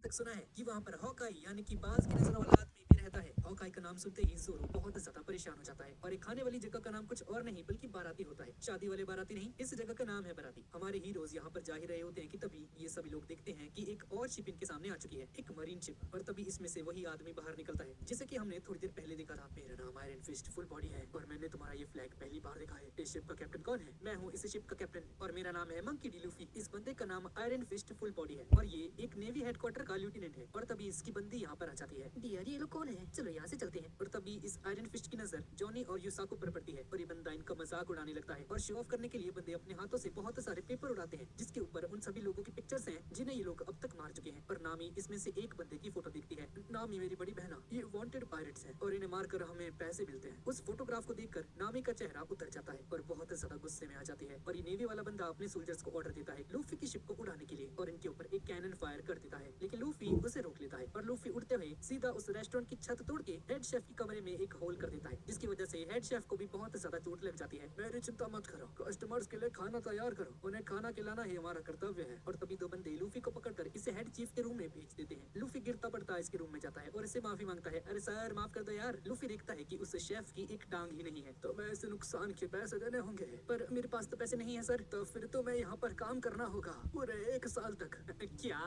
तक सुना है कि वहाँ पर हॉकाई यानी कि बाज की नजर वाला आदमी भी रहता है। हॉकाई का नाम सुनते ही जोरो बहुत ज्यादा परेशान हो जाता है और एक खाने वाली जगह का नाम कुछ और नहीं बल्कि बाराती होता है। शादी वाले बाराती नहीं, इस जगह का नाम है बाराती। हमारे हीरोज यहाँ पर जा ही रहे होते हैं कि तभी ये सभी लोग देखते हैं कि एक और शिप इनके सामने आ चुकी है, एक मरीन शिप। और तभी इसमें से वही आदमी बाहर निकलता है जिसे कि हमने थोड़ी देर पहले देखा था। मेरा नाम आयरन फिस्ट फुल बॉडी है और मैंने तुम्हारा ये फ्लैग पहली बार देखा है। इस शिप का कैप्टन कौन है? मैं हूँ इस शिप का कैप्टन और मेरा नाम है मंकी डी लूफी। इस बंदे का नाम आयरन फिस्ट फुल बॉडी है और ये एक नेवी हेडक्वार्टर का लेफ्टिनेंट है। और तभी इसकी बंदी यहाँ पर आ जाती है। डियर ये लोग कौन है? चलो यहाँ से चलते हैं। और तभी इस आयरन फिस्ट की नजर जॉनी और यूसाको पर पड़ती है और ये बंदा इनका मजाक उड़ाने लगता है। और शो ऑफ करने के लिए बंदे अपने हाथों से बहुत सारे पेपर उड़ाते हैं जिसके ऊपर उन सभी लोगों की पिक्चर्स हैं जिन्हें ये लोग अब तक मार चुके हैं। और नामी इसमें से एक बंदे की फोटो दिखती है। नामी मेरी बड़ी बहना, ये वांटेड पायरेट्स हैं और इन्हें मारकर हमें पैसे मिलते हैं। उस फोटोग्राफ को देखकर नामी का चेहरा उतर जाता है और बहुत ज्यादा गुस्से में आ जाती है। और ये नेवी वाला बंदा अपने सोल्जर्स को ऑर्डर देता है लूफी की शिप को उड़ाने के लिए और इनके ऊपर एक कैनन फायर कर देता है। लेकिन लूफी उसे रोक लेता है और लूफी उड़ते हुए सीधा उस रेस्टोरेंट की छत तोड़ के हेड शेफ की कमरे में एक होल कर देता है जिसकी वजह से हेड शेफ को भी बहुत ज्यादा चोट लग जाती है। मेरी चिंता मत करो, कस्टमर्स के लिए खाना तैयार करो, उन्हें खाना खिलाना ही हमारा कर्तव्य है। और तभी दो बंदे लूफी को पकड़कर इसे हेड चीफ के रूम में भेज देते हैं। लूफी गिरता पड़ता है इसके रूम में जाता है और इसे माफी मांगता है। अरे सर माफ कर दो यार। लूफी देखता है कि उस शेफ की एक टांग ही नहीं है तो मैं इसे नुकसान के पैसे देने होंगे, पर मेरे पास तो पैसे नहीं है सर। तो फिर तो मैं यहाँ पर काम करना होगा पूरे 1 साल तक। क्या?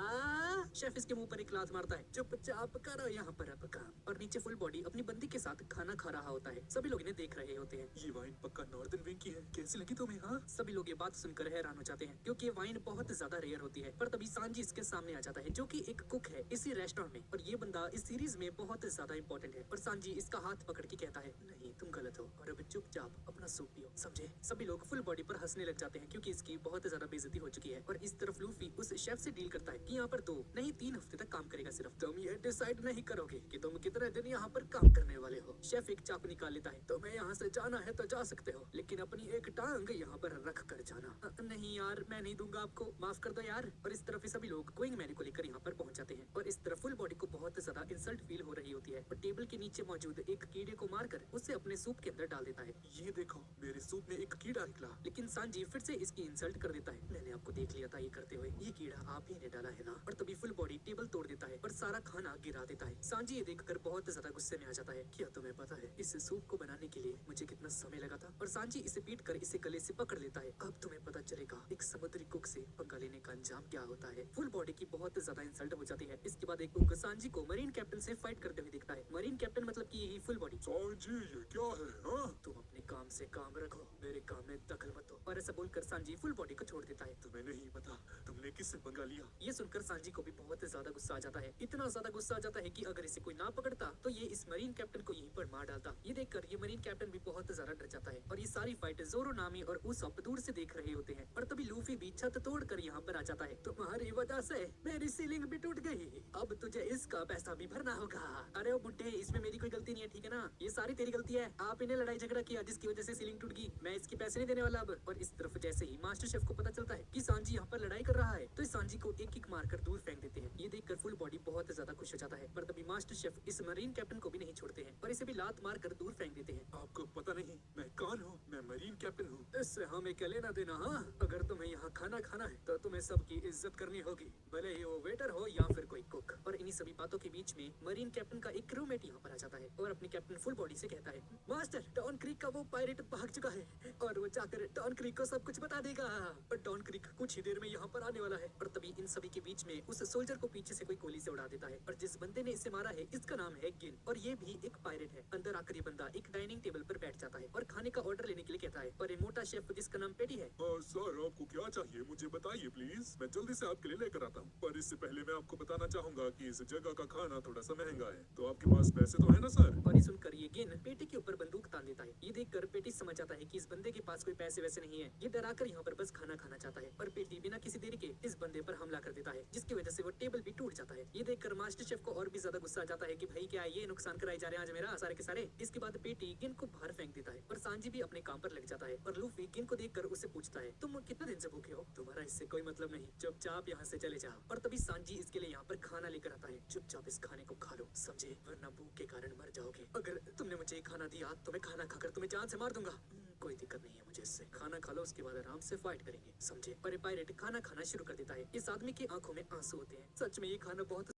शेफ इसके मुंह पर एक लात मारता है। चुपचाप करो यहाँ पर अब काम। और नीचे फुल बॉडी अपनी बंदी के साथ खाना खा रहा होता है। सभी लोग इन्हें देख रहे होते हैं। ये वाइन पक्का नॉर्दर्न विंग की है, कैसी लगी तुम्हें? हाँ, सभी लोग ये बात सुनकर हैरान हो जाते हैं क्योंकि ये वाइन बहुत ज्यादा रेयर होती है। पर तभी सांजी इसके सामने आ जाता है जो कि एक कुक है इसी रेस्टोरेंट में और ये बंदा इस सीरीज में बहुत ज्यादा इंपॉर्टेंट है। पर सांजी इसका हाथ पकड़ के कहता है नहीं तुम गलत हो और अब चुपचाप अपना सूप पियो, समझे? सभी लोग फुल बॉडी पर हंसने लग जाते हैं क्योंकि इसकी बहुत ज्यादा बेइज्जती हो चुकी है। और इस तरफ लूफी उस शेफ से डील करता है कि यहाँ पर 2 नहीं 3 हफ्ते तक काम करेगा सिर्फ। तुम ये डिसाइड नहीं करोगे कि तुम कितने दिन यहाँ पर काम करने वाले हो। शेफ एक चाकू निकाल लेता है। तुम्हें यहाँ से जाना है तो जा सकते हो लेकिन अपनी एक टांग यहाँ पर रख कर जाना। नहीं यार मैं नहीं दूंगा आपको, माफ कर दो यार। और इस तरफ सभी लोग गोइंग मैन को लेकर यहाँ पर पहुंच जाते हैं और इस तरफ फुल बॉडी को बहुत ज्यादा इंसल्ट फील हो रही होती है और टेबल के नीचे मौजूद एक कीड़े को मारकर उसे अपने सूप के अंदर डाल देता है। ये देखो मेरे सूप में एक कीड़ा निकला। लेकिन सांजी फिर से इसकी इंसल्ट कर देता है। मैंने आपको देख लिया था ये करते हुए, ये कीड़ा आप ही ने डाला है ना? और तभी फुल बॉडी टेबल तोड़ देता है और सारा खाना गिरा देता है। सांजी ये देखकर बहुत ज्यादा गुस्से में आ जाता है। क्या तुम्हें पता है इस सूप को बनाने के लिए मुझे कितना समय लगा था? और सांजी इसे पीट कर इसे गले से पकड़ लेता है। अब तुम्हें पता चलेगा एक समुद्री कुक से पंगा लेने का अंजाम क्या होता है। फुल बॉडी की बहुत ज्यादा इंसल्ट हो जाती है। इसके बाद एक कुक सांजी को मरीन कैप्टन से फाइट करते हुए दिखता है। मरीन कैप्टन मतलब कि यही फुल बॉडी। सांजी ये क्या है? हाँ? तुम अपने काम से काम रखो, मेरे काम में दखल मत दो। और ऐसा बोलकर सांजी फुल बॉडी को छोड़ देता है। तुम्हें नहीं पता तुमने किससे पंगा लिया? ये सुनकर सांजी को भी बहुत ज्यादा गुस्सा आ जाता है। इतना ज्यादा गुस्सा आ जाता है कि अगर इसे कोई ना पकड़ता तो ये इस मरीन कैप्टन को यहीं पर मार डालता। ये देखकर ये मरीन कैप्टन भी बहुत ज्यादा डर जाता है और ये सारी फाइट जोरो, नामी और उसोप दूर से देख रहे होते हैं। और तभी लूफी भी छत तोड़कर यहाँ पर आ जाता है। तुम्हारी वजह से मेरी सीलिंग भी टूट गई, अब तुझे इसका पैसा भी भरना होगा। अरे ओ बुड्ढे, इसमें मेरी कोई गलती नहीं है, ठीक है ना? ये सारी तेरी गलती है। आप इन्हें लड़ाई झगड़ा किया जिसकी वजह से सीलिंग टूट गई, मैं इसके पैसे नहीं देने वाला अब। और इस तरफ जैसे ही मास्टर शेफ को पता चलता है कि सांजी यहाँ पर लड़ाई कर रहा है तो इस सांजी को एक किक मारकर दूर फेंक देते हैं। ये देखकर फुल बॉडी बहुत ज्यादा खुश हो जाता है। पर तभी मास्टर शेफ इस मरीन कैप्टन को भी नहीं छोड़ते हैं और इसे भी लात मार कर दूर फेंक देते हैं। आपको पता नहीं मैं कौन हूँ? मैं मरीन कैप्टन हूँ, इससे हमें क्या लेना देना? हाँ, अगर तुम्हें यहाँ खाना खाना है तो तुम्हें सबकी इज्जत करनी होगी, भले ही वो वेटर हो या फिर कोई कुक। और इन्हीं सभी बातों के बीच में मरीन कैप्टन का एक क्रूमेट यहाँ पर आ जाता है और अपने कैप्टन फुल बॉडी से कहता है मास्टर, डॉन क्रीक का वो पायरेट भाग चुका है और वो जाकर डॉन क्रीक को सब कुछ बता देगा। और डॉन क्रीक कुछ ही देर में यहाँ पर आने वाला है। और तभी इन सभी के बीच में उस सोल्जर को पीछे से कोई गोली से उड़ा देता है और जिस बंदे ने इसे मारा है इसका नाम है गिन और ये भी एक पायरेट है। अंदर आकर ये बंदा एक डाइनिंग टेबल पर बैठ जाता है और खाने का ऑर्डर लेने के लिए कहता है और ये मोटा शेफ जिसका नाम पेटी है। सर आपको क्या चाहिए मुझे बताइए प्लीज, मैं जल्दी से आपके लिए लेकर आता हूँ। पर इससे पहले मैं आपको बताना चाहूंगा कि इस जगह का खाना थोड़ा सा महंगा है, तो आपके पास पैसे तो है ना सर? और ये सुनकर ये गिन पेटी के ऊपर बंदूक तान देता है। ये देखकर पेटी समझ आता है कि इस बंदे के पास कोई पैसे वैसे नहीं है। ये डराकर यहाँ पर बस खाना खाना चाहता है और पेटी बिना किसी देरी के इस बंदे पर हमला कर देता है जिसकी वजह से वो टेबल भी टूट जाता है। ये देखकर मास्टर शेफ को और भी ज्यादा गुस्सा आ जाता है कि भाई क्या ये नुकसान कराए जा रहे हैं आज मेरा सारे के सारे। इसके बाद पेटी गिन को बाहर फेंक देता है और सांजी भी अपने काम पर लग जाता है और लूफी गिन को देखकर उसे पूछता है तुम कितने दिन से भूखे हो? तुम्हारा इससे कोई मतलब नहीं, चुपचाप यहाँ से चले जाओ। और तभी सांजी इसके लिए यहाँ पर खाना लेकर आता है। चुपचाप इस खाने को खा लो, समझे, वरना भूख के कारण मर जाओगे। अगर तुमने मुझे खाना दिया तो मैं खाना खाकर तुम्हें जान से मार दूंगा। कोई दिक्कत नहीं है मुझे इससे, खाना खा लो उसके बाद आराम से फाइट करेंगे, समझे? पर ये पायरेट खाना खाना शुरू कर देता है। इस आदमी की आंखों में आंसू होते हैं। सच में ये खाना बहुत